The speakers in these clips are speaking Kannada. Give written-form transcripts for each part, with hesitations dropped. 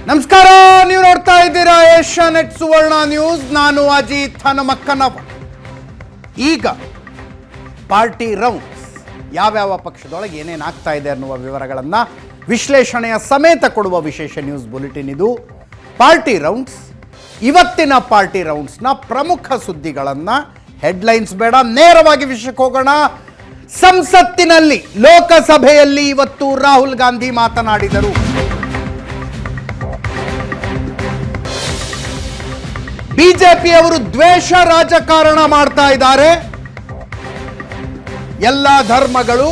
ನಮಸ್ಕಾರ, ನೀವು ನೋಡ್ತಾ ಇದ್ದೀರಾ ಏಷ್ಯಾನೆಟ್ ಸುವರ್ಣ ನ್ಯೂಸ್. ನಾನು ಅಜಿತ್ ಹನುಮಕ್ಕನವ. ಈಗ ಪಾರ್ಟಿ ರೌಂಡ್ಸ್ ಯಾವ್ಯಾವ ಪಕ್ಷದೊಳಗೆ ಏನೇನು ಆಗ್ತಾ ಇದೆ ಅನ್ನುವ ವಿವರಗಳನ್ನು ವಿಶ್ಲೇಷಣೆಯ ಸಮೇತ ಕೊಡುವ ವಿಶೇಷ ನ್ಯೂಸ್ ಬುಲೆಟಿನ್ ಇದು ಪಾರ್ಟಿ ರೌಂಡ್ಸ್. ಇವತ್ತಿನ ಪಾರ್ಟಿ ರೌಂಡ್ಸ್ನ ಪ್ರಮುಖ ಸುದ್ದಿಗಳನ್ನು ಹೆಡ್ಲೈನ್ಸ್ ಬೇಡ, ನೇರವಾಗಿ ವಿಷಯಕ್ಕೆ ಹೋಗೋಣ. ಸಂಸತ್ತಿನಲ್ಲಿ ಲೋಕಸಭೆಯಲ್ಲಿ ಇವತ್ತು ರಾಹುಲ್ ಗಾಂಧಿ ಮಾತನಾಡಿದರು. ಬಿಜೆಪಿಯವರು ದ್ವೇಷ ರಾಜಕಾರಣ ಮಾಡ್ತಾ ಇದ್ದಾರೆ, ಎಲ್ಲ ಧರ್ಮಗಳು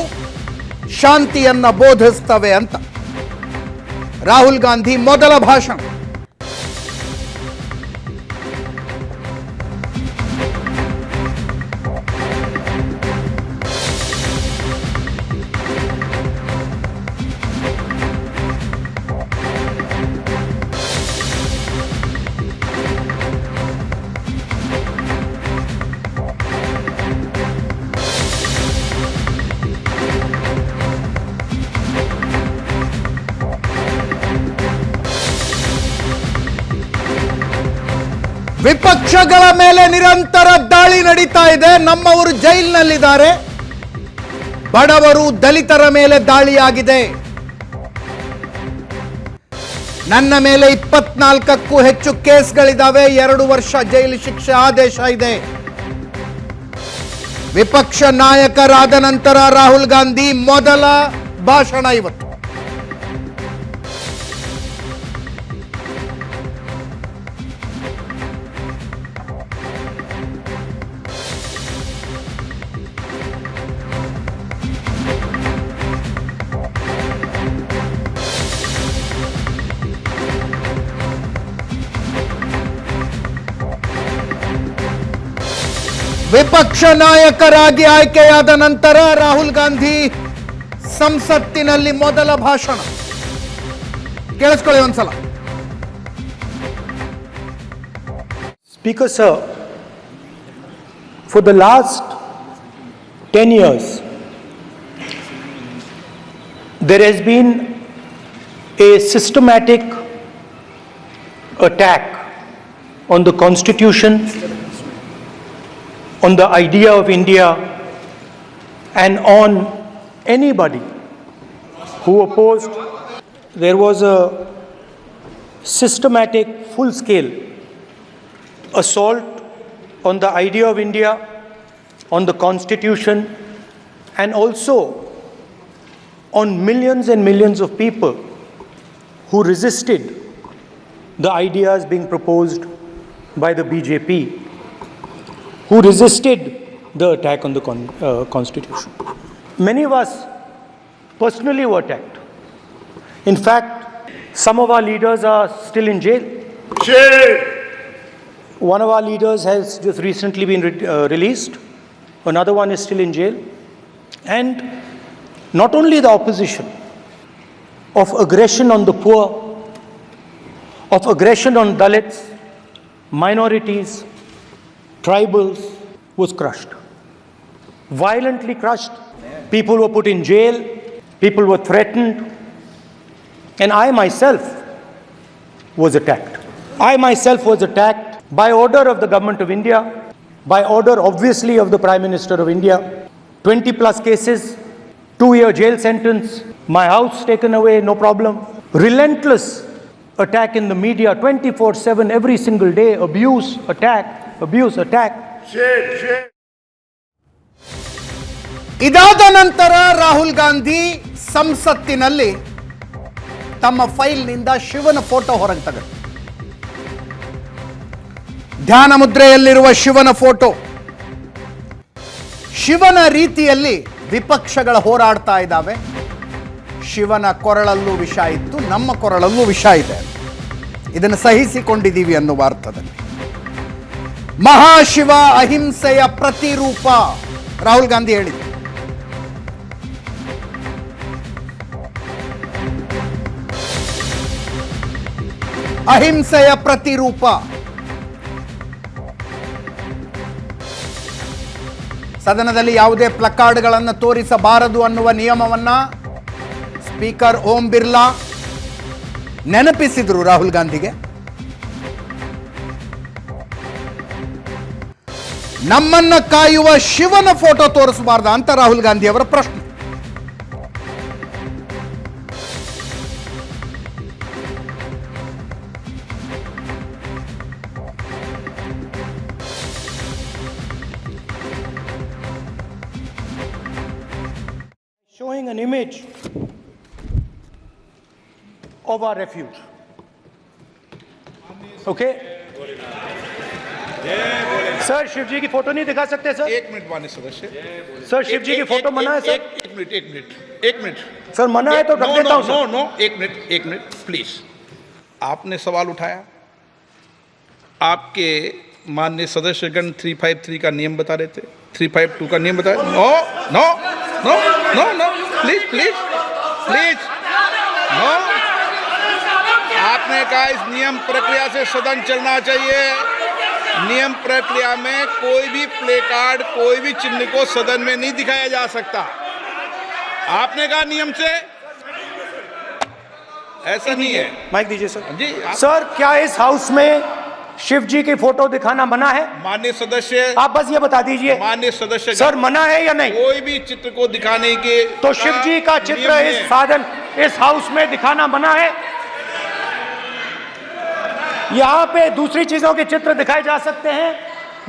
ಶಾಂತಿಯನ್ನ ಬೋಧಿಸ್ತವೆ ಅಂತ ರಾಹುಲ್ ಗಾಂಧಿ ಮೊದಲ ಭಾಷಣ. ವಿಪಕ್ಷಗಳ ಮೇಲೆ ನಿರಂತರ ದಾಳಿ ನಡೀತಾ ಇದೆ. ನಮ್ಮವರು ಜೈಲಿನಲ್ಲಿದ್ದಾರೆ. ಬಡವರು ದಲಿತರ ಮೇಲೆ ದಾಳಿಯಾಗಿದೆ. ನನ್ನ ಮೇಲೆ 24ಕ್ಕೂ ಹೆಚ್ಚು ಕೇಸ್ಗಳಿದ್ದಾವೆ. 2 ವರ್ಷ ಜೈಲು ಶಿಕ್ಷೆ ಆದೇಶ ಇದೆ. ವಿಪಕ್ಷ ನಾಯಕರಾದ ನಂತರ ರಾಹುಲ್ ಗಾಂಧಿ ಮೊದಲ ಭಾಷಣ ಇವತ್ತು. ವಿಪಕ್ಷ ನಾಯಕರಾಗಿ ಆಯ್ಕೆಯಾದ ನಂತರ ರಾಹುಲ್ ಗಾಂಧಿ ಸಂಸತ್ತಿನಲ್ಲಿ ಮೊದಲ ಭಾಷಣ. ಕೇಳಿಸ್ಕೊಳ್ಳಿ ಒಂದ್ಸಲ. Speaker sir, for the last 10 years there has been a systematic attack on the constitution, on the idea of India, and on anybody who opposed. There was a systematic, full-scale assault on the idea of India, on the constitution, and also on millions and millions of people who resisted the ideas being proposed by the BJP, who resisted the attack on the constitution. Many of us personally were attacked. In fact, some of our leaders are still in jail. One of our leaders has just recently been released. Another one is still in jail. And not only the opposition of aggression on the poor, of aggression on Dalits, minorities, tribals, was crushed. Violently crushed. People were put in jail. People were threatened. And I myself was attacked. I myself was attacked by order of the government of India, by order obviously of the Prime Minister of India. 20 plus cases, 2-year jail sentence, my house taken away, no problem. Relentless attack in the media, 24/7, every single day, abuse, attack. ಇದಾದ ನಂತರ ರಾಹುಲ್ ಗಾಂಧಿ ಸಂಸತ್ತಿನಲ್ಲಿ ತಮ್ಮ ಫೈಲ್ನಿಂದ ಶಿವನ ಫೋಟೋ ಹೊರಗೆ ತೆಗೆದರು. ಧ್ಯಾನ ಮುದ್ರೆಯಲ್ಲಿರುವ ಶಿವನ ಫೋಟೋ. ಶಿವನ ರೀತಿಯಲ್ಲಿ ವಿಪಕ್ಷಗಳ ಹೋರಾಡ್ತಾ ಇದ್ದಾವೆ. ಶಿವನ ಕೊರಳಲ್ಲೂ ವಿಷ ಇತ್ತು, ನಮ್ಮ ಕೊರಳಲ್ಲೂ ವಿಷ ಇದೆ. ಇದನ್ನು ಸಹಿಸಿಕೊಂಡಿದ್ದೀವಿ ಅನ್ನುವ ಅರ್ಥದಲ್ಲಿ. ಮಹಾಶಿವ ಅಹಿಂಸೆಯ ಪ್ರತಿರೂಪ ರಾಹುಲ್ ಗಾಂಧಿ ಹೇಳಿದರು. ಅಹಿಂಸೆಯ ಪ್ರತಿರೂಪ. ಸದನದಲ್ಲಿ ಯಾವುದೇ ಪ್ಲಕಾರ್ಡ್ಗಳನ್ನು ತೋರಿಸಬಾರದು ಅನ್ನುವ ನಿಯಮವನ್ನು ಸ್ಪೀಕರ್ ಓಂ ಬಿರ್ಲಾ ನೆನಪಿಸಿದ್ರು ರಾಹುಲ್ ಗಾಂಧಿಗೆ. ನಮ್ಮನ್ನ ಕಾಯುವ ಶಿವನ ಫೋಟೋ ತೋರಿಸಬಾರ್ದ ಅಂತ ರಾಹುಲ್ ಗಾಂಧಿ ಅವರ ಪ್ರಶ್ನೆ. Showing an image of our refuge. Okay? Sir Shiv ji की फोटो नहीं दिखा सकते सर? एक मिनट माननीय सदस्य। सर शिव जी की फोटो मना है सर? एक मिनट सर मना है तो रख देता हूं सर। नो एक मिनट प्लीज। आपने सवाल उठाया, आपके माननीय सदस्यगण 353 का नियम बता रहे थे, 352 का नियम बता। No no no no no please please please no. आपने कहा इस नियम प्रक्रिया से सदन चलना चाहिए। नियम प्रक्रिया में कोई भी प्ले कार्ड, कोई भी चिन्ह को सदन में नहीं दिखाया जा सकता। आपने कहा नियम से, ऐसा नहीं है। माइक दीजिए सर। जी सर क्या इस हाउस में शिव जी की फोटो दिखाना मना है? माननीय सदस्य, आप बस ये बता दीजिए माननीय सदस्य सर मना है या नहीं? कोई भी चित्र को दिखाने के तो शिव जी का चित्र इस साधन इस हाउस में दिखाना मना है? यहाँ पे दूसरी चीजों के चित्र दिखाए जा सकते हैं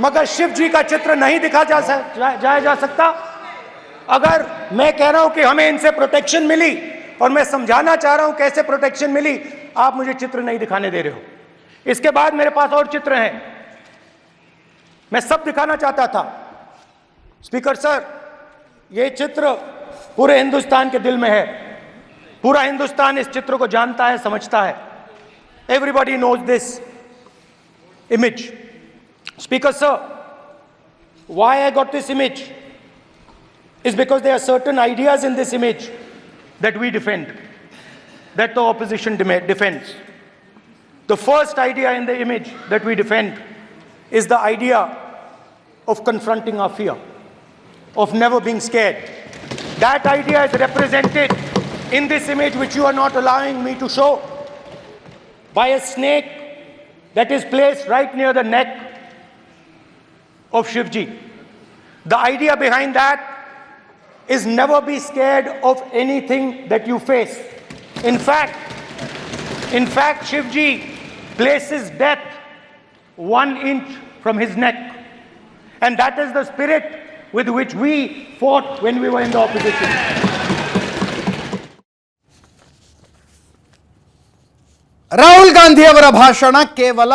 मगर शिव जी का चित्र नहीं दिखा जाया जा सकता। अगर मैं कह रहा हूं कि हमें इनसे प्रोटेक्शन मिली और मैं समझाना चाह रहा हूं कैसे प्रोटेक्शन मिली, आप मुझे चित्र नहीं दिखाने दे रहे हो। इसके बाद मेरे पास और चित्र हैं, मैं सब दिखाना चाहता था। स्पीकर सर, ये चित्र पूरे हिंदुस्तान के दिल में है। पूरा हिंदुस्तान इस चित्र को जानता है, समझता है। Everybody knows this image. Speaker sir, why I got this image is because there are certain ideas in this image that we defend, that the opposition defends. The first idea in the image that we defend is the idea of confronting our fear, of never being scared. That idea is represented in this image, which you are not allowing me to show, by a snake that is placed right near the neck of Shivji. The idea behind that is never be scared of anything that you face. In fact, Shivji places death 1 inch from his neck. And that is the spirit with which we fought when we were in the opposition. Rahul Gandhi ಅವರ ಭಾಷಣ ಕೇವಲ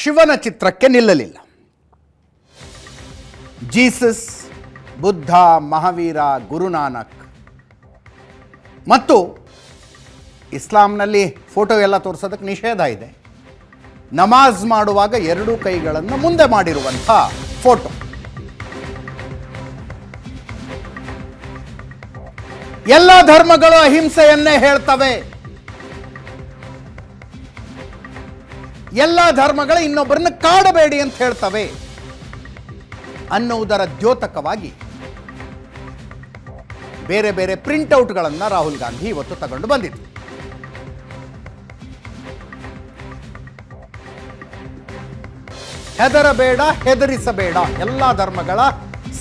ಶಿವನ ಚಿತ್ರಕ್ಕೆ ನಿಲ್ಲಲಿಲ್ಲ. ಜೀಸಸ್, ಬುದ್ಧ, ಮಹಾವೀರ, ಗುರುನಾನಕ್ ಮತ್ತು ಇಸ್ಲಾಂನಲ್ಲಿ ಫೋಟೋ ಎಲ್ಲ ತೋರಿಸೋದಕ್ಕೆ ನಿಷೇಧ ಇದೆ. ನಮಾಜ್ ಮಾಡುವಾಗ 2 ಕೈಗಳನ್ನು ಮುಂದೆ ಮಾಡಿರುವಂಥ ಫೋಟೋ. ಎಲ್ಲ ಧರ್ಮಗಳು ಅಹಿಂಸೆಯನ್ನೇ ಹೇಳ್ತವೆ. ಎಲ್ಲ ಧರ್ಮಗಳು ಇನ್ನೊಬ್ಬರನ್ನ ಕಾಡಬೇಡಿ ಅಂತ ಹೇಳ್ತವೆ ಅನ್ನುವುದರ ದ್ಯೋತಕವಾಗಿ ಬೇರೆ ಬೇರೆ ಪ್ರಿಂಟ್ಔಟ್ಗಳನ್ನು ರಾಹುಲ್ ಗಾಂಧಿ ಇವತ್ತು ತಗೊಂಡು ಬಂದಿದ್ರು. ಹೆದರಬೇಡ, ಹೆದರಿಸಬೇಡ, ಎಲ್ಲ ಧರ್ಮಗಳ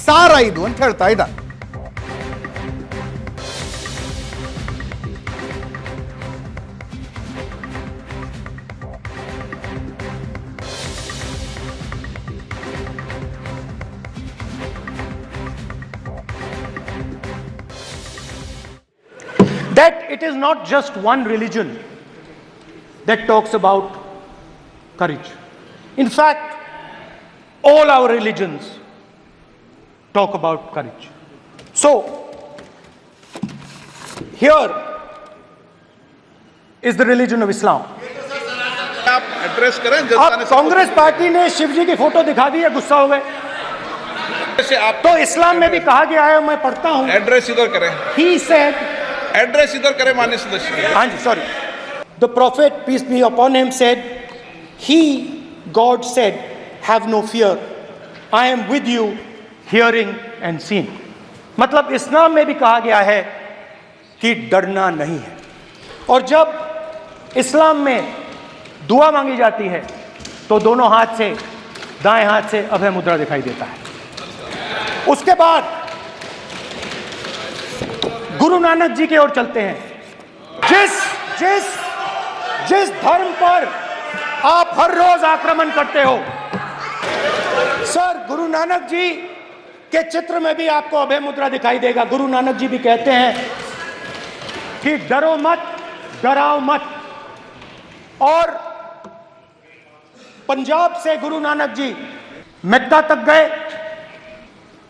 ಸಾರ ಇದು ಅಂತ ಹೇಳ್ತಾ ಇದ್ದಾರೆ. That it is not just one religion that talks about courage. In fact, all our religions talk about courage. So, here is the religion of Islam. आप एड्रेस करें। अब कांग्रेस पार्टी ने शिवजी की फोटो दिखा दी है, गुस्सा हो गए। आप तो इस्लाम में भी कहा गया है, मैं पढ़ता हूं। एड्रेस इधर करें। He said, एड्रेस इधर करें माननीय सदस्य। हाँ जी, sorry. The prophet, peace be upon him, said, he, God said, have no fear. I am with you, hearing and seeing. मतलब इस्लाम में भी कहा गया है कि डरना नहीं है। और जब इस्लाम में दुआ मांगी जाती है तो दोनों हाथ से, दाएं हाथ से अभय मुद्रा दिखाई देता है। उसके बाद गुरु नानक जी की ओर चलते हैं। जिस जिस जिस धर्म पर आप हर रोज आक्रमण करते हो, सर, गुरु नानक जी के चित्र में भी आपको अभय मुद्रा दिखाई देगा। गुरु नानक जी भी कहते हैं कि डरो मत, डराओ मत। और पंजाब से गुरु नानक जी मक्का तक गए,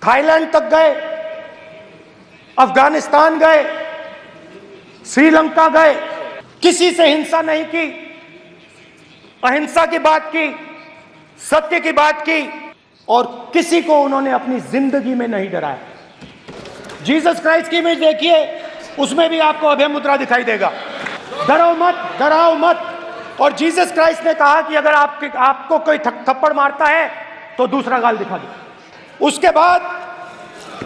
थाईलैंड तक गए, अफगानिस्तान गए, श्रीलंका गए, किसी से हिंसा नहीं की, अहिंसा की बात की, सत्य की बात की, और किसी को उन्होंने अपनी जिंदगी में नहीं डराया। जीसस क्राइस्ट की इमेज देखिए, उसमें भी आपको अभय मुद्रा दिखाई देगा। डरो मत, डराओ मत। और जीसस क्राइस्ट ने कहा कि अगर आपको कोई थप्पड़ मारता है तो दूसरा गाल दिखा दो। उसके बाद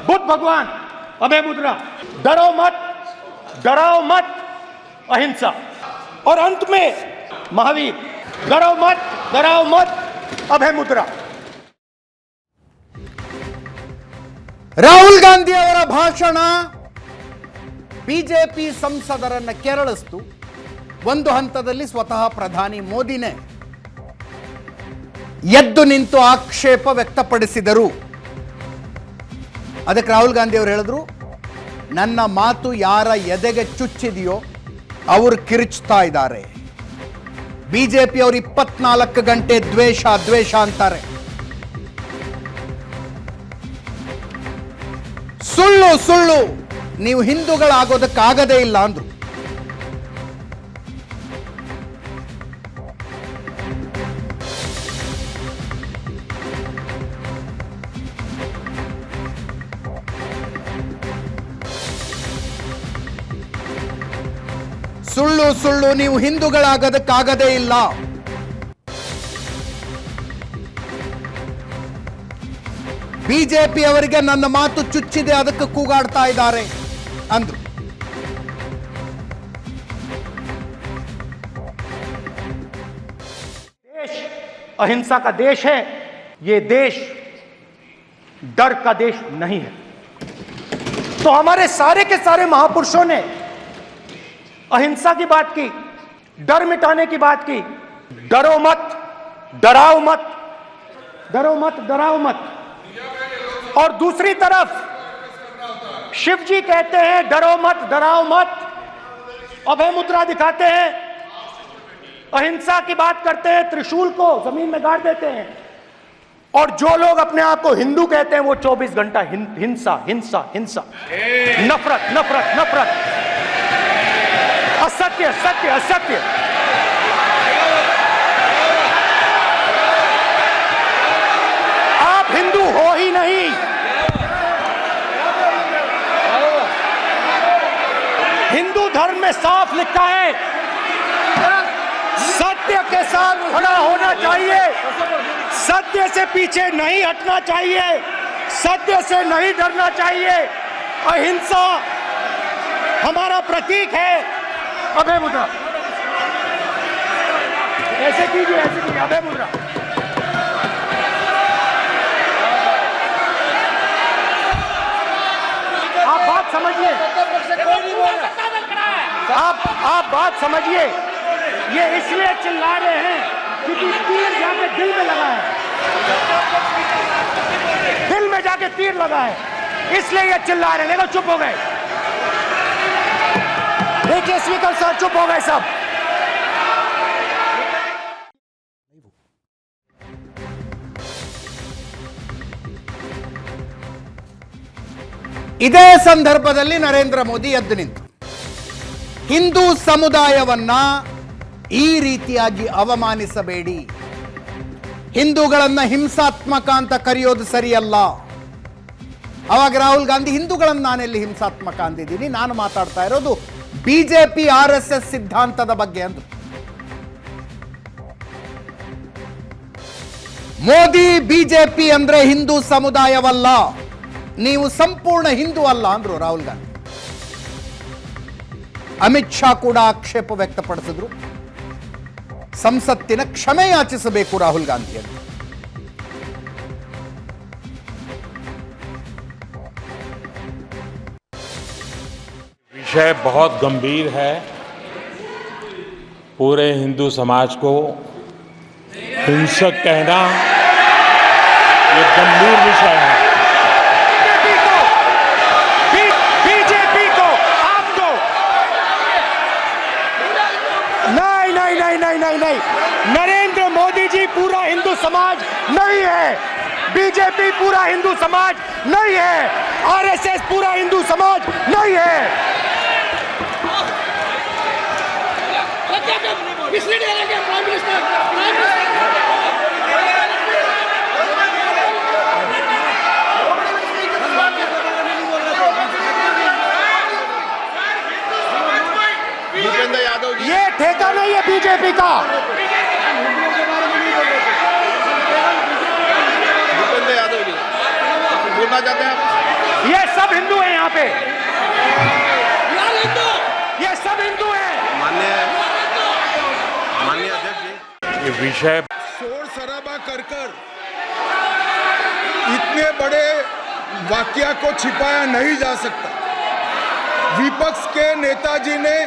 बुद्ध भगवान, अभय मुद्रा, डरो मत, डराओ मत, अहिंसा। और अंत में महावीर, डरो मत, डराओ मत, अभय मुद्रा। ರಾಹುಲ್ ಗಾಂಧಿ ಅವರ ಭಾಷಣ ಬಿಜೆಪಿ ಸಂಸದರನ್ನ ಕೆರಳಿಸ್ತು. ಒಂದು ಹಂತದಲ್ಲಿ ಸ್ವತಃ ಪ್ರಧಾನಿ ಮೋದಿನೇ ಎದ್ದು ನಿಂತು ಆಕ್ಷೇಪ ವ್ಯಕ್ತಪಡಿಸಿದರು. ಅದಕ್ಕೆ ರಾಹುಲ್ ಗಾಂಧಿ ಅವರು ಹೇಳಿದ್ರು, ನನ್ನ ಮಾತು ಯಾರ ಎದೆಗೆ ಚುಚ್ಚಿದೆಯೋ ಅವರು ಕಿರುಚ್ತಾ ಇದ್ದಾರೆ. ಬಿಜೆಪಿ ಅವರು 24 ಗಂಟೆ ದ್ವೇಷ ದ್ವೇಷ ಅಂತಾರೆ. ಸುಳ್ಳು ಸುಳ್ಳು, ನೀವು ಹಿಂದೂಗಳಾಗೋದಕ್ಕಾಗದೇ ಇಲ್ಲ ಅಂದ್ರು. ಸುಳ್ಳು ಸುಳ್ಳು, ನೀವು ಹಿಂದೂಗಳಾಗೋದಕ್ಕಾಗದೇ ಇಲ್ಲ. ಬಿಜೆಪಿ ಅವರಿಗೆ ನನ್ನ ಮಾತು ಚುಚ್ಚಿದೆ, ಅದಕ್ಕೆ ಕೂಗಾಡ್ತಾ ಇದ್ದಾರೆ ಅಂದ್ರು. देश अहिंसा का देश है, ये देश डर का देश नहीं है। तो हमारे सारे के सारे महापुरुषों ने अहिंसा की बात की, डर मिटाने की बात की। डरो मत, डराओ मत, डरो मत, डराओ मत। और दूसरी तरफ शिव जी कहते हैं डरो मत, डराओ मत, अभय मुद्रा दिखाते हैं, अहिंसा की बात करते हैं, त्रिशूल को जमीन में गाड़ देते हैं। और जो लोग अपने आप को हिंदू कहते हैं वो 24 घंटा हिंसा हिंसा हिंसा, नफरत नफरत नफरत, असत्य सत्य असत्य। आप हिंदू हो ही नहीं। हिंदू धर्म में साफ लिखा है, सत्य के साथ खड़ा होना चाहिए, सत्य से पीछे नहीं हटना चाहिए, सत्य से नहीं डरना चाहिए। अहिंसा हमारा प्रतीक है। अभय मुद्रा ऐसे कीजिए, ऐसे कीजिए, अभय मुद्रा। आप बात समझिए, आप बात समझिए। ये इसलिए चिल्ला रहे हैं क्योंकि तीर जाके दिल में लगा है, दिल में जाके तीर लगा है, इसलिए ये चिल्ला रहे हैं। देखो चुप हो गए, देखिए स्पीकर साहब चुप हो गए सब। ಇದೇ ಸಂದರ್ಭದಲ್ಲಿ ನರೇಂದ್ರ ಮೋದಿ ಎದ್ದು ನಿಂತು ಹಿಂದೂ ಸಮುದಾಯವನ್ನ ಈ ರೀತಿಯಾಗಿ ಅವಮಾನಿಸಬೇಡಿ, ಹಿಂದೂಗಳನ್ನ ಹಿಂಸಾತ್ಮಕ ಅಂತ ಕರೆಯೋದು ಸರಿಯಲ್ಲ. ಅವಾಗ ರಾಹುಲ್ ಗಾಂಧಿ, ಹಿಂದೂಗಳನ್ನ ನಾನೆಲ್ಲಿ ಹಿಂಸಾತ್ಮಕ ಅಂದಿದ್ದೀನಿ, ನಾನು ಮಾತಾಡ್ತಾ ಇರೋದು ಬಿಜೆಪಿ RSS ಸಿದ್ಧಾಂತದ ಬಗ್ಗೆ ಅಂದ್ರು. ಮೋದಿ ಬಿಜೆಪಿ ಅಂದ್ರೆ ಹಿಂದೂ ಸಮುದಾಯವಲ್ಲ, ನೀವು ಸಂಪೂರ್ಣ ಹಿಂದೂ ಅಲ್ಲ ಅಂದ್ರು ರಾಹುಲ್ ಗಾಂಧಿ. ಅಮಿತ್ ಶಾ ಕೂಡ ಆಕ್ಷೇಪ ವ್ಯಕ್ತಪಡಿಸಿದ್ರು. ಸಂಸತ್ತಿನ ಕ್ಷಮೆ ಯಾಚಿಸಬೇಕು ರಾಹುಲ್ ಗಾಂಧಿ ಅಂತ. विषय बहुत गंभीर है। पूरे हिंदू समाज को हिंसक कहना ये गंभीर विषय है। बीजेपी को आपको नहीं, नरेंद्र मोदी जी पूरा हिंदू समाज नहीं है, बीजेपी पूरा हिंदू समाज नहीं है, आरएसएस पूरा हिंदू समाज नहीं है। भूपेंद्र यादव जी, ये ठेका नहीं है बीजेपी का। भूपेंद्र यादव जी बोलना चाहते हैं आप? ये सब हिंदू हैं यहाँ पे, ये सब हिंदू हैं। माननीय अध्यक्ष जी, ये विषय शोर शराबा कर इतने बड़े वाकया को छिपाया नहीं जा सकता। विपक्ष के नेताजी ने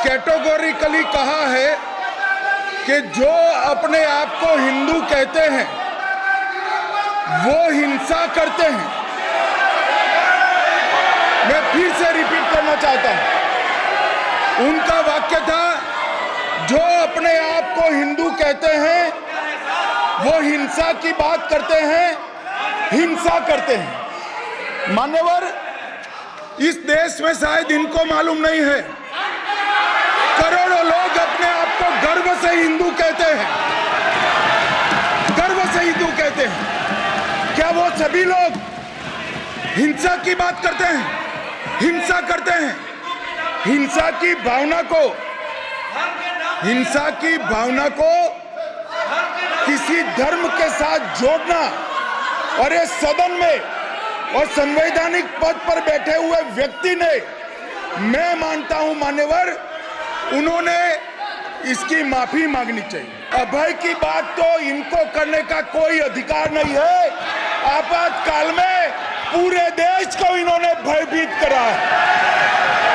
कैटेगोरिकली कहा है कि जो अपने आप को हिंदू कहते हैं वो हिंसा करते हैं। मैं फिर से रिपीट करना चाहता हूं, उनका वाक्य था जो अपने आप को हिंदू कहते हैं वो हिंसा की बात करते हैं, हिंसा करते हैं। मान्यवर, इस देश में शायद इनको मालूम नहीं है, करोड़ों लोग अपने आप को गर्व से हिंदू कहते हैं, गर्व से हिंदू कहते हैं। क्या वो सभी लोग हिंसा की बात करते हैं, हिंसा करते हैं? हिंसा की भावना को किसी धर्म के साथ जोड़ना और ये सदन में और संवैधानिक पद पर बैठे हुए व्यक्ति ने, मैं मानता हूं मान्यवर, उन्होंने इसकी माफी मांगनी चाहिए। अभय की बात तो इनको करने का कोई अधिकार नहीं है। आपातकाल में पूरे देश को इन्होंने भयभीत करा है,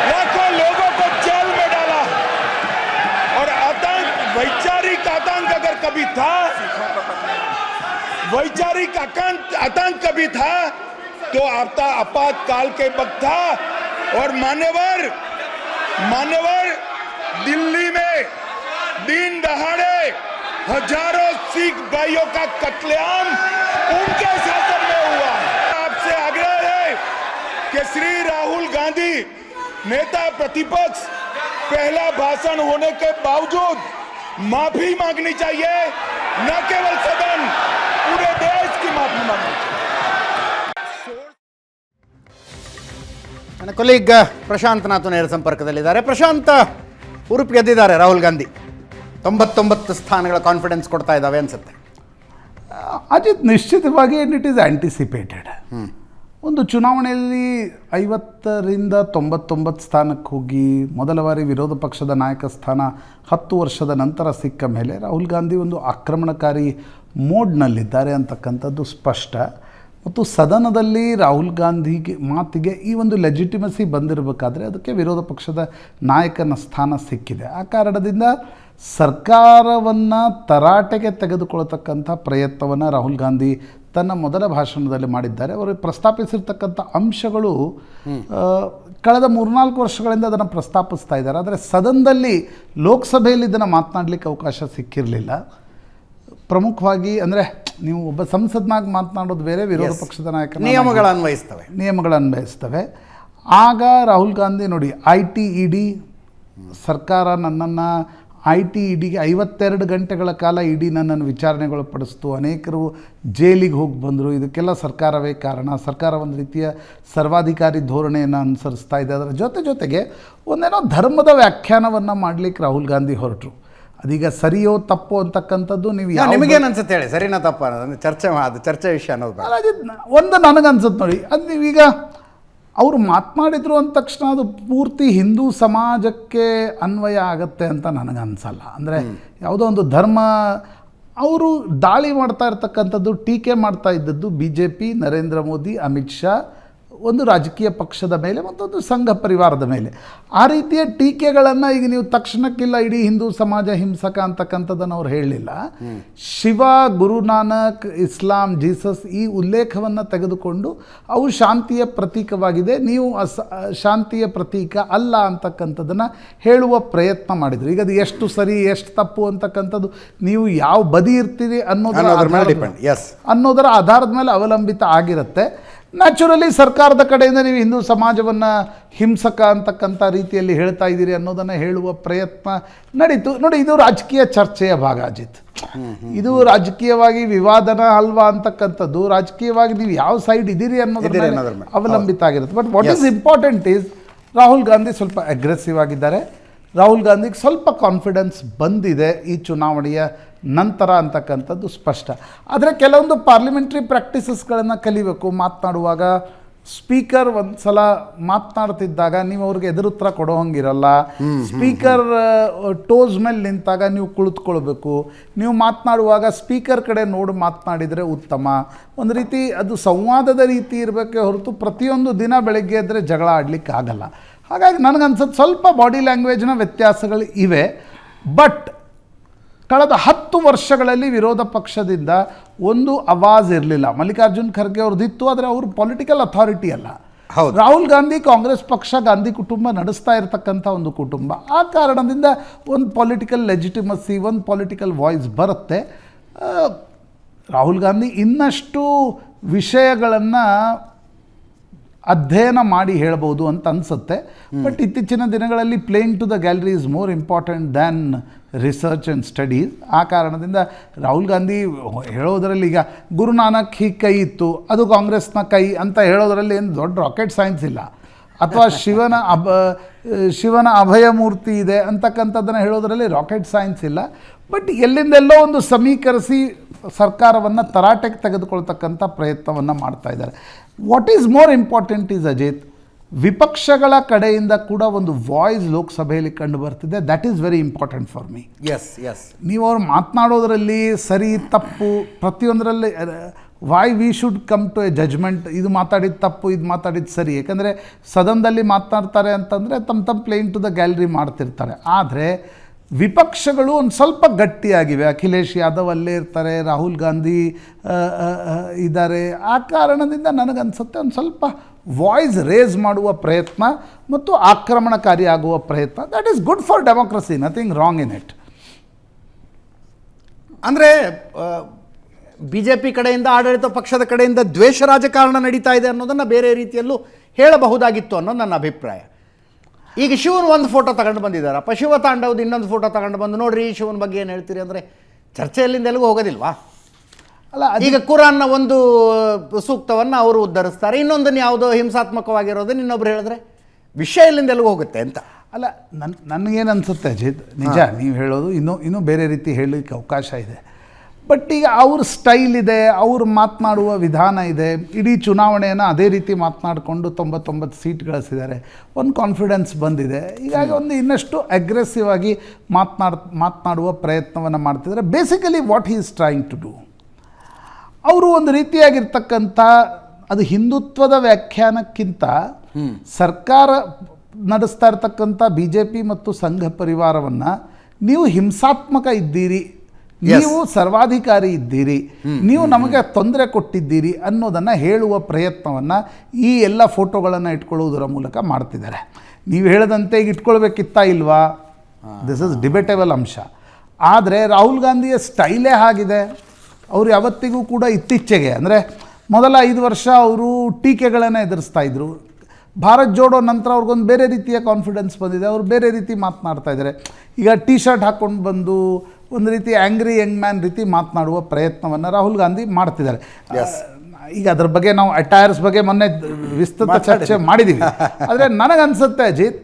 लाखों लोगों को जेल में डाला और वैचारिक आतंक अगर कभी था, वैचारिक आतंक कभी था तो आपातकाल के वक्त था। और मान्यवर दिल्ली में दिन दहाड़े हजारों सिख भाइयों का कत्लेआम उनके शासन में हुआ। आपसे आग्रह है कि श्री राहुल गांधी नेता प्रतिपक्ष पहला भाषण होने के बावजूद माफी मांगनी चाहिए, न केवल सदन, पूरे देश की माफी मांगनी चाहिए। ನನ್ನ ಕೊಲೀಗ್ ಪ್ರಶಾಂತ್ ನಾಥ್ ನೇರ ಸಂಪರ್ಕದಲ್ಲಿದ್ದಾರೆ. ಪ್ರಶಾಂತ್, ಉರುಪು ಗೆದ್ದಿದ್ದಾರೆ ರಾಹುಲ್ ಗಾಂಧಿ, 99 ಸ್ಥಾನಗಳ ಕಾನ್ಫಿಡೆನ್ಸ್ ಕೊಡ್ತಾ ಇದ್ದಾವೆ ಅನ್ಸುತ್ತೆ. ಅಜಿತ್, ನಿಶ್ಚಿತವಾಗಿ ಇಟ್ ಈಸ್ ಆ್ಯಂಟಿಸಿಪೇಟೆಡ್. ಒಂದು ಚುನಾವಣೆಯಲ್ಲಿ 50ರಿಂದ 99 ಸ್ಥಾನಕ್ಕೆ ಹೋಗಿ ಮೊದಲ ಬಾರಿ ವಿರೋಧ ಪಕ್ಷದ ನಾಯಕ ಸ್ಥಾನ 10 ವರ್ಷದ ನಂತರ ಸಿಕ್ಕ ಮೇಲೆ ರಾಹುಲ್ ಗಾಂಧಿ ಒಂದು ಆಕ್ರಮಣಕಾರಿ ಮೋಡ್ನಲ್ಲಿದ್ದಾರೆ ಅಂತಕ್ಕಂಥದ್ದು ಸ್ಪಷ್ಟ. ಮತ್ತು ಸದನದಲ್ಲಿ ರಾಹುಲ್ ಗಾಂಧಿಗೆ ಮಾತಿಗೆ ಈ ಒಂದು ಲೆಜಿಟಿಮಸಿ ಬಂದಿರಬೇಕಾದ್ರೆ ಅದಕ್ಕೆ ವಿರೋಧ ಪಕ್ಷದ ನಾಯಕನ ಸ್ಥಾನ ಸಿಕ್ಕಿದೆ. ಆ ಕಾರಣದಿಂದ ಸರ್ಕಾರವನ್ನು ತರಾಟೆಗೆ ತೆಗೆದುಕೊಳ್ಳತಕ್ಕಂಥ ಪ್ರಯತ್ನವನ್ನು ರಾಹುಲ್ ಗಾಂಧಿ ತನ್ನ ಮೊದಲ ಭಾಷಣದಲ್ಲಿ ಮಾಡಿದ್ದಾರೆ. ಅವರು ಪ್ರಸ್ತಾಪಿಸಿರ್ತಕ್ಕಂಥ ಅಂಶಗಳು ಕಳೆದ 3-4 ವರ್ಷಗಳಿಂದ ಅದನ್ನು ಪ್ರಸ್ತಾಪಿಸ್ತಾ ಇದ್ದಾರೆ. ಆದರೆ ಸದನದಲ್ಲಿ ಲೋಕಸಭೆಯಲ್ಲಿ ಇದನ್ನು ಮಾತನಾಡಲಿಕ್ಕೆ ಅವಕಾಶ ಸಿಕ್ಕಿರಲಿಲ್ಲ. ಪ್ರಮುಖವಾಗಿ ಅಂದರೆ ನೀವು ಒಬ್ಬ ಸಂಸತ್ನಾಗ ಮಾತನಾಡೋದು ಬೇರೆ, ವಿರೋಧ ಪಕ್ಷದ ನಾಯಕ ನಿಯಮಗಳು ಅನ್ವಯಿಸ್ತವೆ. ಆಗ ರಾಹುಲ್ ಗಾಂಧಿ ನೋಡಿ, IT-ED ಸರ್ಕಾರ ನನ್ನನ್ನು IT-EDಗೆ 52 ಗಂಟೆಗಳ ಕಾಲ ಇಡಿ ನನ್ನನ್ನು ವಿಚಾರಣೆಗೊಳಪಡಿಸ್ತು, ಅನೇಕರು ಜೈಲಿಗೆ ಹೋಗಿ ಬಂದರು. ಇದಕ್ಕೆಲ್ಲ ಸರ್ಕಾರವೇ ಕಾರಣ. ಸರ್ಕಾರ ಒಂದು ರೀತಿಯ ಸರ್ವಾಧಿಕಾರಿ ಧೋರಣೆಯನ್ನು ಅನುಸರಿಸ್ತಾ ಇದೆ. ಅದರ ಜೊತೆಗೆ ಒಂದೇನೋ ಧರ್ಮದ ವ್ಯಾಖ್ಯಾನವನ್ನು ಮಾಡಲಿಕ್ಕೆ ರಾಹುಲ್ ಗಾಂಧಿ ಹೊರಟರು. ಅದೀಗ ಸರಿಯೋ ತಪ್ಪೋ ಅಂತಕ್ಕಂಥದ್ದು ನೀವು ನಿಮಗೇನು ಅನ್ಸುತ್ತೆ ಹೇಳಿ, ಸರಿನಾ ತಪ್ಪ ಅನ್ನೋದು ಚರ್ಚೆ ವಿಷಯ ಅನ್ನೋದು ಒಂದು ನನಗನ್ಸುತ್ತೆ ನೋಡಿ. ಅದು ನೀವೀಗ ಅವರು ಮಾತನಾಡಿದ್ರು ಅಂದ ತಕ್ಷಣ ಅದು ಪೂರ್ತಿ ಹಿಂದೂ ಸಮಾಜಕ್ಕೆ ಅನ್ವಯ ಆಗತ್ತೆ ಅಂತ ನನಗನ್ಸಲ್ಲ. ಅಂದರೆ ಯಾವುದೋ ಒಂದು ಧರ್ಮ ಅವರು ದಾಳಿ ಮಾಡ್ತಾ ಇರ್ತಕ್ಕಂಥದ್ದು, ಟೀಕೆ ಮಾಡ್ತಾ ಇದ್ದದ್ದು BJP, ನರೇಂದ್ರ ಮೋದಿ, ಅಮಿತ್ ಶಾ, ಒಂದು ರಾಜಕೀಯ ಪಕ್ಷದ ಮೇಲೆ ಮತ್ತೊಂದು ಸಂಘ ಪರಿವಾರದ ಮೇಲೆ. ಆ ರೀತಿಯ ಟೀಕೆಗಳನ್ನು ಈಗ ನೀವು ತಕ್ಷಣಕ್ಕಿಲ್ಲ ಇಡೀ ಹಿಂದೂ ಸಮಾಜ ಹಿಂಸಕ ಅಂತಕ್ಕಂಥದ್ದನ್ನು ಅವ್ರು ಹೇಳಲಿಲ್ಲ. ಶಿವ, ಗುರುನಾನಕ್, ಇಸ್ಲಾಂ, ಜೀಸಸ್ ಈ ಉಲ್ಲೇಖವನ್ನು ತೆಗೆದುಕೊಂಡು ಅವು ಶಾಂತಿಯ ಪ್ರತೀಕವಾಗಿದೆ, ನೀವು ಶಾಂತಿಯ ಪ್ರತೀಕ ಅಲ್ಲ ಅಂತಕ್ಕಂಥದ್ದನ್ನು ಹೇಳುವ ಪ್ರಯತ್ನ ಮಾಡಿದರು. ಈಗ ಅದು ಎಷ್ಟು ಸರಿ ಎಷ್ಟು ತಪ್ಪು ಅಂತಕ್ಕಂಥದ್ದು ನೀವು ಯಾವ ಬದಿ ಇರ್ತೀರಿ ಅನ್ನೋದರ ಆಧಾರದ ಮೇಲೆ ಅವಲಂಬಿತ ಆಗಿರುತ್ತೆ. ನ್ಯಾಚುರಲಿ ಸರ್ಕಾರದ ಕಡೆಯಿಂದ ನೀವು ಹಿಂದೂ ಸಮಾಜವನ್ನು ಹಿಂಸಕ ಅಂತಕ್ಕಂಥ ರೀತಿಯಲ್ಲಿ ಹೇಳ್ತಾ ಇದ್ದೀರಿ ಅನ್ನೋದನ್ನು ಹೇಳುವ ಪ್ರಯತ್ನ ನಡೀತು. ನೋಡಿ, ಇದು ರಾಜಕೀಯ ಚರ್ಚೆಯ ಭಾಗ ಅಜಿತ್. ಇದು ರಾಜಕೀಯವಾಗಿ ವಿವಾದನ ಅಲ್ವಾ ಅಂತಕ್ಕಂಥದ್ದು ರಾಜಕೀಯವಾಗಿ ನೀವು ಯಾವ ಸೈಡ್ ಇದ್ದೀರಿ ಅನ್ನೋದ್ರ ಅವಲಂಬಿತ ಆಗಿರುತ್ತೆ. But what is important is Rahul Gandhi ಸ್ವಲ್ಪ ಅಗ್ರೆಸಿವ್ ಆಗಿದ್ದಾರೆ. ರಾಹುಲ್ ಗಾಂಧಿಗೆ ಸ್ವಲ್ಪ ಕಾನ್ಫಿಡೆನ್ಸ್ ಬಂದಿದೆ ಈ ಚುನಾವಣೆಯ ನಂತರ ಅಂತಕ್ಕಂಥದ್ದು ಸ್ಪಷ್ಟ. ಆದರೆ ಕೆಲವೊಂದು ಪಾರ್ಲಿಮೆಂಟ್ರಿ ಪ್ರಾಕ್ಟೀಸಸ್ಗಳನ್ನು ಕಲಿಬೇಕು. ಮಾತನಾಡುವಾಗ ಸ್ಪೀಕರ್ ಒಂದು ಸಲ ಮಾತನಾಡ್ತಿದ್ದಾಗ ನೀವು ಅವ್ರಿಗೆ ಎದುರುತ್ತರ ಕೊಡೋ ಹಂಗಿರಲ್ಲ. ಸ್ಪೀಕರ್ ಟೋಸ್ ಮೇಲೆ ನಿಂತಾಗ ನೀವು ಕುಳಿತುಕೊಳ್ಬೇಕು. ನೀವು ಮಾತನಾಡುವಾಗ ಸ್ಪೀಕರ್ ಕಡೆ ನೋಡಿ ಮಾತನಾಡಿದರೆ ಉತ್ತಮ. ಒಂದು ರೀತಿ ಅದು ಸಂವಾದದ ರೀತಿ ಇರಬೇಕೇ ಹೊರತು ಪ್ರತಿಯೊಂದು ದಿನ ಬೆಳಗ್ಗೆ ಎದ್ದರೆ ಜಗಳ ಆಡಲಿಕ್ಕೆ ಆಗಲ್ಲ. ಹಾಗಾಗಿ ನನಗನ್ಸೋದು ಸ್ವಲ್ಪ ಬಾಡಿ ಲ್ಯಾಂಗ್ವೇಜ್ನ ವ್ಯತ್ಯಾಸಗಳು ಇವೆ. ಬಟ್ ಕಳೆದ 10 ವರ್ಷಗಳಲ್ಲಿ ವಿರೋಧ ಪಕ್ಷದಿಂದ ಒಂದು ಆವಾಜ್ ಇರಲಿಲ್ಲ. ಮಲ್ಲಿಕಾರ್ಜುನ್ ಖರ್ಗೆ ಅವ್ರದ್ದಿತ್ತು, ಆದರೆ ಅವರು ಪೊಲಿಟಿಕಲ್ ಅಥಾರಿಟಿ ಅಲ್ಲ. ರಾಹುಲ್ ಗಾಂಧಿ ಕಾಂಗ್ರೆಸ್ ಪಕ್ಷ, ಗಾಂಧಿ ಕುಟುಂಬ ನಡೆಸ್ತಾ ಇರತಕ್ಕಂಥ ಒಂದು ಕುಟುಂಬ. ಆ ಕಾರಣದಿಂದ ಒಂದು ಪೊಲಿಟಿಕಲ್ ಲೆಜಿಟಿಮಸಿ, ಒಂದು ಪೊಲಿಟಿಕಲ್ ವಾಯ್ಸ್ ಬರುತ್ತೆ. ರಾಹುಲ್ ಗಾಂಧಿ ಇನ್ನಷ್ಟು ವಿಷಯಗಳನ್ನು ಅಧ್ಯಯನ ಮಾಡಿ ಹೇಳ್ಬೋದು ಅಂತ ಅನಿಸುತ್ತೆ. ಬಟ್ ಇತ್ತೀಚಿನ ದಿನಗಳಲ್ಲಿ playing to the gallery is more important than research and studies. ಆ ಕಾರಣದಿಂದ ರಾಹುಲ್ ಗಾಂಧಿ ಹೇಳೋದರಲ್ಲಿ ಈಗ ಗುರುನಾನಕ್ ಹೀಗೆ ಕೈ ಇತ್ತು, ಅದು ಕಾಂಗ್ರೆಸ್ನ ಕೈ ಅಂತ ಹೇಳೋದರಲ್ಲಿ ಏನು ದೊಡ್ಡ ರಾಕೆಟ್ ಸೈನ್ಸ್ ಇಲ್ಲ. ಅಥವಾ ಶಿವನ ಅಭಯ ಮೂರ್ತಿ ಇದೆ ಅಂತಕ್ಕಂಥದ್ದನ್ನು ಹೇಳೋದರಲ್ಲಿ ರಾಕೆಟ್ ಸೈನ್ಸ್ ಇಲ್ಲ. ಬಟ್ ಎಲ್ಲಿಂದೆಲ್ಲೋ ಒಂದು ಸಮೀಕರಿಸಿ ಸರ್ಕಾರವನ್ನು ತರಾಟೆಗೆ ತೆಗೆದುಕೊಳ್ತಕ್ಕಂಥ ಪ್ರಯತ್ನವನ್ನು ಮಾಡ್ತಾ ಇದ್ದಾರೆ. What is more important is Ajit, ವಿಪಕ್ಷಗಳ ಕಡೆಯಿಂದ ಕೂಡ ಒಂದು ವಾಯ್ಸ್ ಲೋಕಸಭೆಯಲ್ಲಿ ಕಂಡು ಬರ್ತಿದೆ. That is very important for me. ನೀವು ಅವ್ರು ಮಾತನಾಡೋದರಲ್ಲಿ ಸರಿ ತಪ್ಪು ಪ್ರತಿಯೊಂದರಲ್ಲಿ why we should come to a judgement, ಇದು ಮಾತಾಡಿದ್ದು ತಪ್ಪು, ಇದು ಮಾತಾಡಿದ್ದು ಸರಿ. ಯಾಕಂದರೆ ಸದನದಲ್ಲಿ ಮಾತನಾಡ್ತಾರೆ ಅಂತಂದರೆ ತಮ್ಮ ಪ್ಲೇಯಿಂಗ್ ಟು ದ ಗ್ಯಾಲರಿ ಮಾಡ್ತಿರ್ತಾರೆ. ಆದರೆ ವಿಪಕ್ಷಗಳು ಒಂದು ಸ್ವಲ್ಪ ಗಟ್ಟಿಯಾಗಿವೆ. ಅಖಿಲೇಶ್ ಯಾದವ್ ಅಲ್ಲೇ ಇರ್ತಾರೆ, ರಾಹುಲ್ ಗಾಂಧಿ ಇದ್ದಾರೆ. ಆ ಕಾರಣದಿಂದ ನನಗನ್ಸುತ್ತೆ ಒಂದು ಸ್ವಲ್ಪ ವಾಯ್ಸ್ ರೇಸ್ ಮಾಡುವ ಪ್ರಯತ್ನ ಮತ್ತು ಆಕ್ರಮಣಕಾರಿ ಆಗುವ ಪ್ರಯತ್ನ. That is good for democracy, nothing wrong in it. ಅಂದರೆ BJP ಕಡೆಯಿಂದ, ಆಡಳಿತ ಪಕ್ಷದ ಕಡೆಯಿಂದ ದ್ವೇಷ ರಾಜಕಾರಣ ನಡೀತಾ ಇದೆ ಅನ್ನೋದನ್ನು ಬೇರೆ ರೀತಿಯಲ್ಲೂ ಹೇಳಬಹುದಾಗಿತ್ತು ಅನ್ನೋದು ನನ್ನ ಅಭಿಪ್ರಾಯ. ಈಗ ಶಿವನ ಒಂದು ಫೋಟೋ ತಗೊಂಡು ಬಂದಿದ್ದಾರಪ್ಪ, ಶಿವ ತಾಂಡವದ ಇನ್ನೊಂದು ಫೋಟೋ ತಗೊಂಡು ಬಂದು ನೋಡ್ರಿ ಶಿವನ ಬಗ್ಗೆ ಏನು ಹೇಳ್ತೀರಿ ಅಂದರೆ ಚರ್ಚೆಯಲ್ಲಿಂದ ಎಲ್ಲಿಗೂ ಹೋಗೋದಿಲ್ವಾ? ಅಲ್ಲ, ಈಗ ಕುರಾನ್ನ ಒಂದು ಸೂಕ್ತವನ್ನು ಅವರು ಉದ್ಧರಿಸ್ತಾರೆ, ಇನ್ನೊಂದನ್ನು ಯಾವುದೋ ಹಿಂಸಾತ್ಮಕವಾಗಿರೋದನ್ನು ಇನ್ನೊಬ್ರು ಹೇಳಿದ್ರೆ ವಿಷಯ ಎಲ್ಲಿಂದ ಎಲ್ಲಿಗೂ ಹೋಗುತ್ತೆ ಅಂತ. ಅಲ್ಲ, ನನಗೇನು ಅನಿಸುತ್ತೆ ಅಜಿತ್, ನಿಜ ನೀವು ಹೇಳೋದು ಇನ್ನೂ ಬೇರೆ ರೀತಿ ಹೇಳಲಿಕ್ಕೆ ಅವಕಾಶ ಇದೆ. ಬಟ್ ಈಗ ಅವ್ರ ಸ್ಟೈಲ್ ಇದೆ, ಅವರು ಮಾತನಾಡುವ ವಿಧಾನ ಇದೆ. ಇಡೀ ಚುನಾವಣೆಯನ್ನು ಅದೇ ರೀತಿ ಮಾತನಾಡಿಕೊಂಡು 99 ಸೀಟ್ ಗಳಿಸಿದ್ದಾರೆ. ಒಂದು ಕಾನ್ಫಿಡೆನ್ಸ್ ಬಂದಿದೆ. ಹೀಗಾಗಿ ಒಂದು ಇನ್ನಷ್ಟು ಅಗ್ರೆಸಿವ್ ಆಗಿ ಮಾತನಾಡುವ ಪ್ರಯತ್ನವನ್ನು ಮಾಡ್ತಿದ್ದಾರೆ. Basically what he is trying to do, ಅವರು ಒಂದು ರೀತಿಯಾಗಿರ್ತಕ್ಕಂಥ ಅದು ಹಿಂದುತ್ವದ ವ್ಯಾಖ್ಯಾನಕ್ಕಿಂತ ಸರ್ಕಾರ ನಡೆಸ್ತಾ ಇರ್ತಕ್ಕಂಥ BJP ಮತ್ತು ಸಂಘ ಪರಿವಾರವನ್ನು ನೀವು ಹಿಂಸಾತ್ಮಕ ಇದ್ದೀರಿ, ನೀವು ಸರ್ವಾಧಿಕಾರಿ ಇದ್ದೀರಿ, ನೀವು ನಮಗೆ ತೊಂದರೆ ಕೊಟ್ಟಿದ್ದೀರಿ ಅನ್ನೋದನ್ನು ಹೇಳುವ ಪ್ರಯತ್ನವನ್ನು ಈ ಎಲ್ಲ ಫೋಟೋಗಳನ್ನು ಇಟ್ಕೊಳ್ಳೋದರ ಮೂಲಕ ಮಾಡ್ತಿದ್ದಾರೆ. ನೀವು ಹೇಳದಂತೆ ಈಗ ಇಟ್ಕೊಳ್ಬೇಕಿತ್ತಾ ಇಲ್ವಾ, ದಿಸ್ ಇಸ್ ಡಿಬೇಟೇಬಲ್ ಅಂಶ. ಆದರೆ ರಾಹುಲ್ ಗಾಂಧಿಯ ಸ್ಟೈಲೇ ಆಗಿದೆ. ಅವರು ಯಾವತ್ತಿಗೂ ಕೂಡ ಇತ್ತೀಚೆಗೆ ಅಂದರೆ ಮೊದಲ 5 ವರ್ಷ ಅವರು ಟೀಕೆಗಳನ್ನು ಎದುರಿಸ್ತಾ ಇದ್ದರು. ಭಾರತ್ ಜೋಡೋ ನಂತರ ಅವ್ರಿಗೊಂದು ಬೇರೆ ರೀತಿಯ ಕಾನ್ಫಿಡೆನ್ಸ್ ಬಂದಿದೆ, ಅವರು ಬೇರೆ ರೀತಿ ಮಾತನಾಡ್ತಾ ಇದ್ದಾರೆ. ಈಗ ಟೀ ಶರ್ಟ್ ಹಾಕ್ಕೊಂಡು ಬಂದು ಒಂದು ರೀತಿ ಆ್ಯಂಗ್ರಿ ಯಂಗ್ ಮ್ಯಾನ್ ರೀತಿ ಮಾತನಾಡುವ ಪ್ರಯತ್ನವನ್ನು ರಾಹುಲ್ ಗಾಂಧಿ ಮಾಡ್ತಿದ್ದಾರೆ. ಈಗ ಅದ್ರ ಬಗ್ಗೆ ನಾವು ಅಟೈರ್ಸ್ ಬಗ್ಗೆ ಮೊನ್ನೆ ವಿಸ್ತೃತ ಚರ್ಚೆ ಮಾಡಿದ್ದೀವಿ. ಆದರೆ ನನಗನ್ಸುತ್ತೆ ಅಜಿತ್,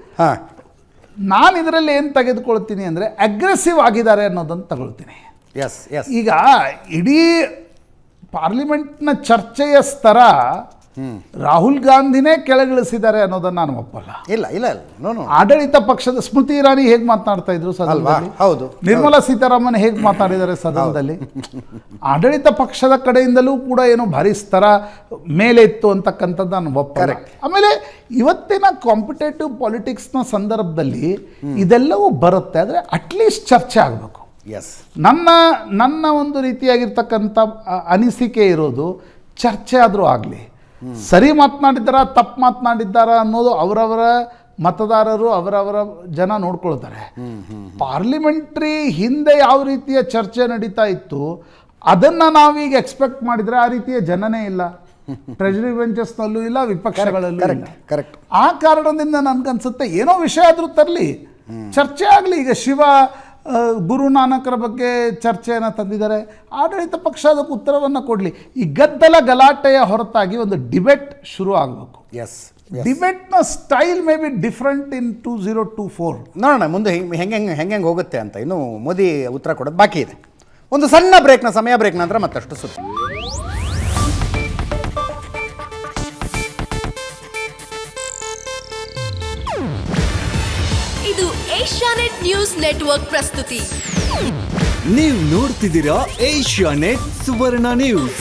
ನಾನು ಇದರಲ್ಲಿ ಏನು ತೆಗೆದುಕೊಳ್ತೀನಿ ಅಂದರೆ ಅಗ್ರೆಸಿವ್ ಆಗಿದ್ದಾರೆ ಅನ್ನೋದನ್ನು ತಗೊಳ್ತೀನಿ. ಈಗ ಇಡೀ ಪಾರ್ಲಿಮೆಂಟ್ನ ಚರ್ಚೆಯ ಸ್ತರ ರಾಹುಲ್ ಗಾಂಧಿನೇ ಕೆಳಗಿಳಿಸಿದ್ದಾರೆ ಅನ್ನೋದನ್ನ ನಾನು ಒಪ್ಪಲ್ಲ. ಇಲ್ಲ ಇಲ್ಲ ಇಲ್ಲ ನೋ ಆಡಳಿತ ಪಕ್ಷದ ಸ್ಮೃತಿ ಇರಾನಿ ಹೇಗೆ ಮಾತನಾಡ್ತಾ ಇದ್ರು ಸದನದಲ್ಲಿ, ಹೌದು. ನಿರ್ಮಲಾ ಸೀತಾರಾಮನ್ ಹೇಗೆ ಮಾತಾಡಿದ್ದಾರೆ ಸದನದಲ್ಲಿ, ಆಡಳಿತ ಪಕ್ಷದ ಕಡೆಯಿಂದಲೂ ಕೂಡ ಏನೋ ಭಾರಿ ಸ್ತರ ಮೇಲೆ ಇತ್ತು ಅಂತಕ್ಕಂಥದ್ದು ನಾನು ಒಪ್ಪಲ್ಲ. ಆಮೇಲೆ ಇವತ್ತಿನ ಕಾಂಪಿಟೇಟಿವ್ ಪಾಲಿಟಿಕ್ಸ್ನ ಸಂದರ್ಭದಲ್ಲಿ ಇದೆಲ್ಲವೂ ಬರುತ್ತೆ, ಆದರೆ ಅಟ್ಲೀಸ್ಟ್ ಚರ್ಚೆ ಆಗಬೇಕು. ಎಸ್, ನನ್ನ ಒಂದು ರೀತಿಯಾಗಿರ್ತಕ್ಕಂಥ ಅನಿಸಿಕೆ ಇರೋದು, ಚರ್ಚೆ ಆದರೂ ಆಗಲಿ, ಸರಿ ಮಾತನಾಡಿದ್ದಾರಾ ತಪ್ಪು ಮಾತನಾಡಿದ್ದಾರಾ ಅನ್ನೋದು ಅವರವರ ಮತದಾರರು ಅವರವರ ಜನ ನೋಡ್ಕೊಳ್ತಾರೆ. ಪಾರ್ಲಿಮೆಂಟ್ರಿ ಹಿಂದೆ ಯಾವ ರೀತಿಯ ಚರ್ಚೆ ನಡೀತಾ ಇತ್ತು ಅದನ್ನು ನಾವೀಗ ಎಕ್ಸ್ಪೆಕ್ಟ್ ಮಾಡಿದರೆ ಆ ರೀತಿಯ ಜನನೇ ಇಲ್ಲ, ಟ್ರೆಜರಿ ಬೆಂಚಸ್ನಲ್ಲೂ ಇಲ್ಲ, ವಿಪಕ್ಷಗಳಲ್ಲೂ ಇಲ್ಲ. ಕರೆಕ್ಟ್. ಆ ಕಾರಣದಿಂದ ನನಗನ್ಸುತ್ತೆ ಏನೋ ವಿಷಯ ಆದರೂ ತರಲಿ, ಚರ್ಚೆ ಆಗಲಿ. ಈಗ ಶಿವ ಗುರು ನಾನಕರ ಬಗ್ಗೆ ಚರ್ಚೆಯನ್ನು ತಂದಿದ್ದಾರೆ, ಆಡಳಿತ ಪಕ್ಷ ಅದಕ್ಕೆ ಉತ್ತರವನ್ನು ಕೊಡಲಿ. ಈ ಗದ್ದಲ ಗಲಾಟೆಯ ಹೊರತಾಗಿ ಒಂದು ಡಿಬೇಟ್ ಶುರು ಆಗಬೇಕು. ಎಸ್, ಡಿಬೇಟ್ನ style may be different in 2024. ನೋಡೋಣ ಮುಂದೆ ಹೆಂಗೆ ಹೋಗುತ್ತೆ ಅಂತ. ಇನ್ನು ಮೋದಿ ಉತ್ತರ ಕೊಡೋದು ಬಾಕಿ ಇದೆ. ಒಂದು ಸಣ್ಣ ಸಮಯ ಬ್ರೇಕ್ ನಂತರ ಮತ್ತಷ್ಟು ಸುದ್ದಿ. ಇದು ಏಷ್ಯಾನೆಟ್ ನ್ಯೂಸ್ ನೆಟ್ವರ್ಕ್ ಪ್ರಸ್ತುತಿ. ನೀವು ನೋಡ್ತಿದ್ದೀರಾ ಏಷ್ಯಾನೆಟ್ ಸುವರ್ಣ ನ್ಯೂಸ್.